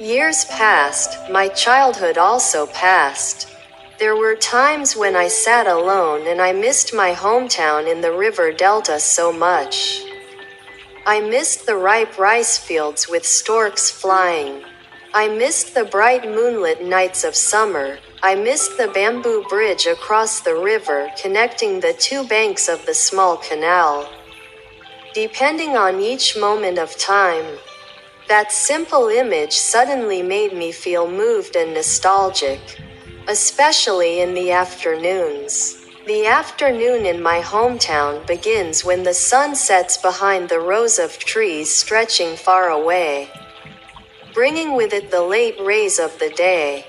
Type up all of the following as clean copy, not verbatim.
Years passed, my childhood also passed. There were times when I sat alone and I missed my hometown in the river delta so much. I missed the ripe rice fields with storks flying. I missed the bright moonlit nights of summer. I missed the bamboo bridge across the river connecting the two banks of the small canal. Depending on each moment of time, that simple image suddenly made me feel moved and nostalgic, especially in the afternoons. The afternoon in my hometown begins when the sun sets behind the rows of trees stretching far away, bringing with it the late rays of the day.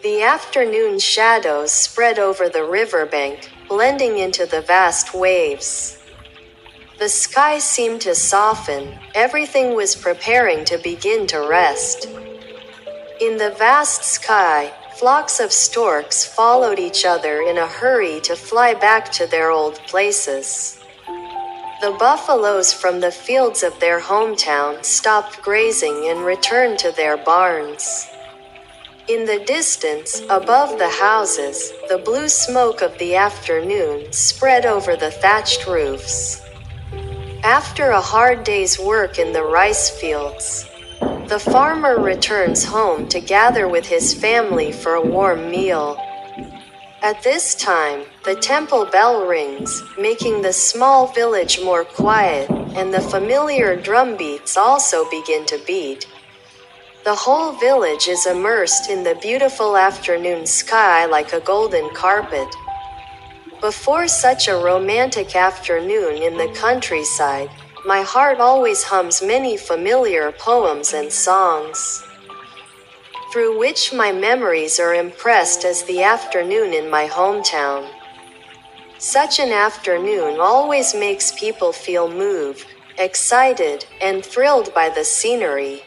The afternoon shadows spread over the riverbank, blending into the vast waves. The sky seemed to soften, everything was preparing to begin to rest. In the vast sky, flocks of storks followed each other in a hurry to fly back to their old places. The buffaloes from the fields of their hometown stopped grazing and returned to their barns. In the distance, above the houses, the blue smoke of the afternoon spread over the thatched roofs. After a hard day's work in the rice fields, the farmer returns home to gather with his family for a warm meal. At this time, the temple bell rings, making the small village more quiet, and the familiar drum beats also begin to beat. The whole village is immersed in the beautiful afternoon sky like a golden carpet. Before such a romantic afternoon in the countryside, my heart always hums many familiar poems and songs, through which my memories are impressed as the afternoon in my hometown. Such an afternoon always makes people feel moved, excited, and thrilled by the scenery.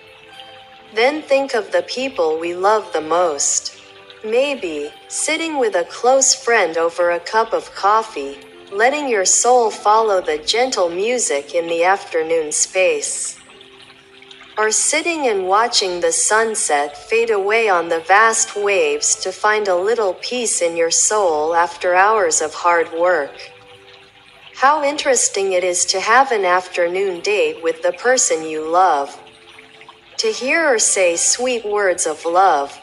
Then think of the people we love the most. Maybe, sitting with a close friend over a cup of coffee, letting your soul follow the gentle music in the afternoon space. Or sitting and watching the sunset fade away on the vast waves to find a little peace in your soul after hours of hard work. How interesting it is to have an afternoon date with the person you love. To hear or say sweet words of love.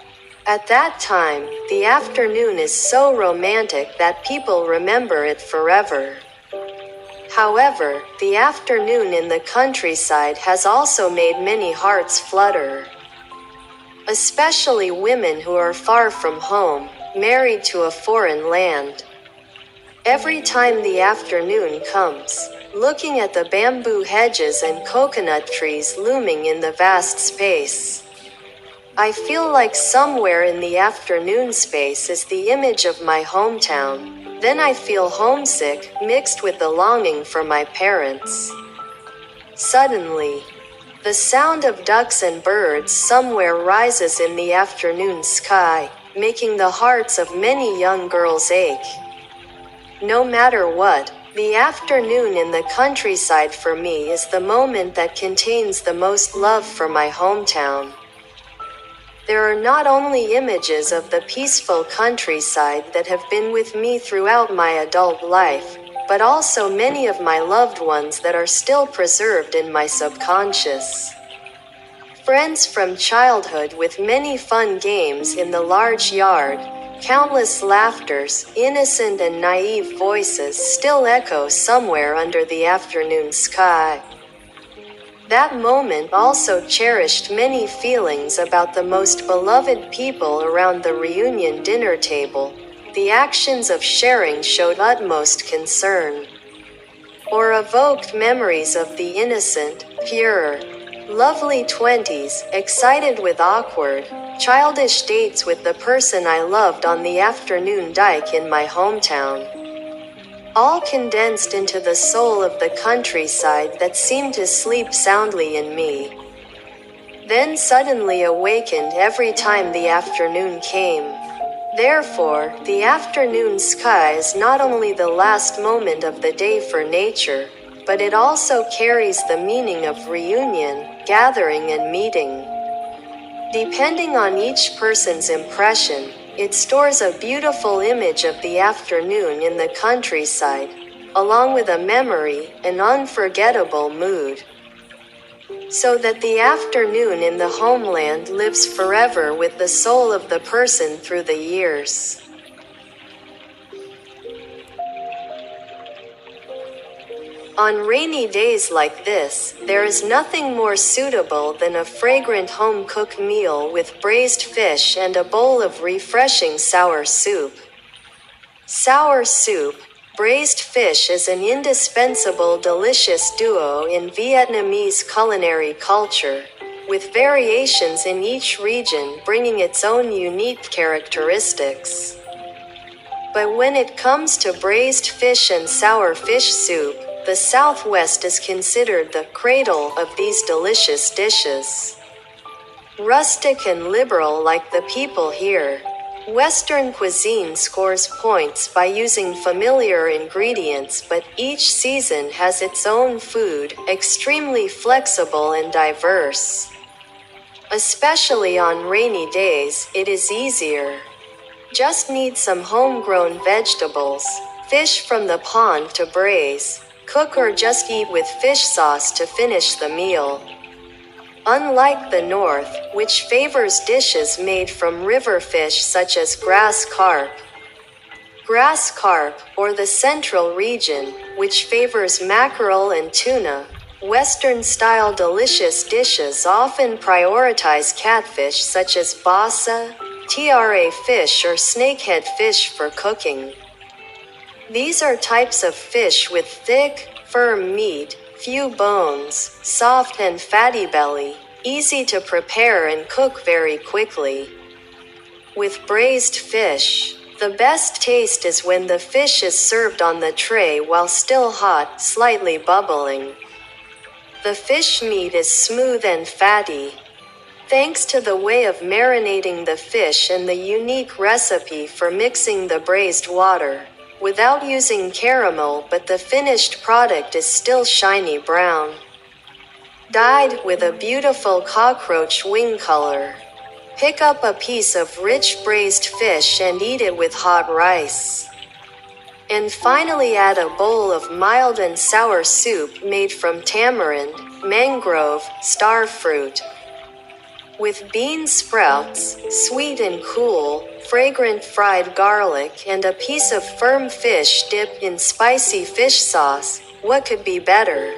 At that time, the afternoon is so romantic that people remember it forever. However, the afternoon in the countryside has also made many hearts flutter. Especially women who are far from home, married to a foreign land. Every time the afternoon comes, looking at the bamboo hedges and coconut trees looming in the vast space, I feel like somewhere in the afternoon space is the image of my hometown. Then I feel homesick, mixed with the longing for my parents. Suddenly, the sound of ducks and birds somewhere rises in the afternoon sky, making the hearts of many young girls ache. No matter what, the afternoon in the countryside for me is the moment that contains the most love for my hometown. There are not only images of the peaceful countryside that have been with me throughout my adult life, but also many of my loved ones that are still preserved in my subconscious. Friends from childhood with many fun games in the large yard, countless laughters, innocent and naive voices still echo somewhere under the afternoon sky. That moment also cherished many feelings about the most beloved people around the reunion dinner table, the actions of sharing showed utmost concern, or evoked memories of the innocent, pure, lovely 20s, excited with awkward, childish dates with the person I loved on the afternoon dike in my hometown. All condensed into the soul of the countryside that seemed to sleep soundly in me, then suddenly awakened every time the afternoon came. Therefore, the afternoon sky is not only the last moment of the day for nature, but it also carries the meaning of reunion, gathering and meeting. Depending on each person's impression, it stores a beautiful image of the afternoon in the countryside, along with a memory, an unforgettable mood, so that the afternoon in the homeland lives forever with the soul of the person through the years. On rainy days like this, there is nothing more suitable than a fragrant home-cooked meal with braised fish and a bowl of refreshing sour soup. Sour soup, braised fish is an indispensable delicious duo in Vietnamese culinary culture, with variations in each region bringing its own unique characteristics. But when it comes to braised fish and sour fish soup, the Southwest is considered the cradle of these delicious dishes. Rustic and liberal like the people here, Western cuisine scores points by using familiar ingredients, but each season has its own food, extremely flexible and diverse. Especially on rainy days, it is easier. Just need some homegrown vegetables, fish from the pond to braise, cook or just eat with fish sauce to finish the meal. Unlike the North, which favors dishes made from river fish such as grass carp, or the Central region, which favors mackerel and tuna, Western-style delicious dishes often prioritize catfish such as basa, tra fish or snakehead fish for cooking. These are types of fish with thick, firm meat, few bones, soft and fatty belly, easy to prepare and cook very quickly. With braised fish, the best taste is when the fish is served on the tray while still hot, slightly bubbling. The fish meat is smooth and fatty, thanks to the way of marinating the fish and the unique recipe for mixing the braised water, without using caramel, but the finished product is still shiny brown, dyed with a beautiful cockroach wing color. Pick up a piece of rich braised fish and eat it with hot rice. And finally add a bowl of mild and sour soup made from tamarind, mangrove, star fruit, with bean sprouts, sweet and cool, fragrant fried garlic and a piece of firm fish dipped in spicy fish sauce. What could be better?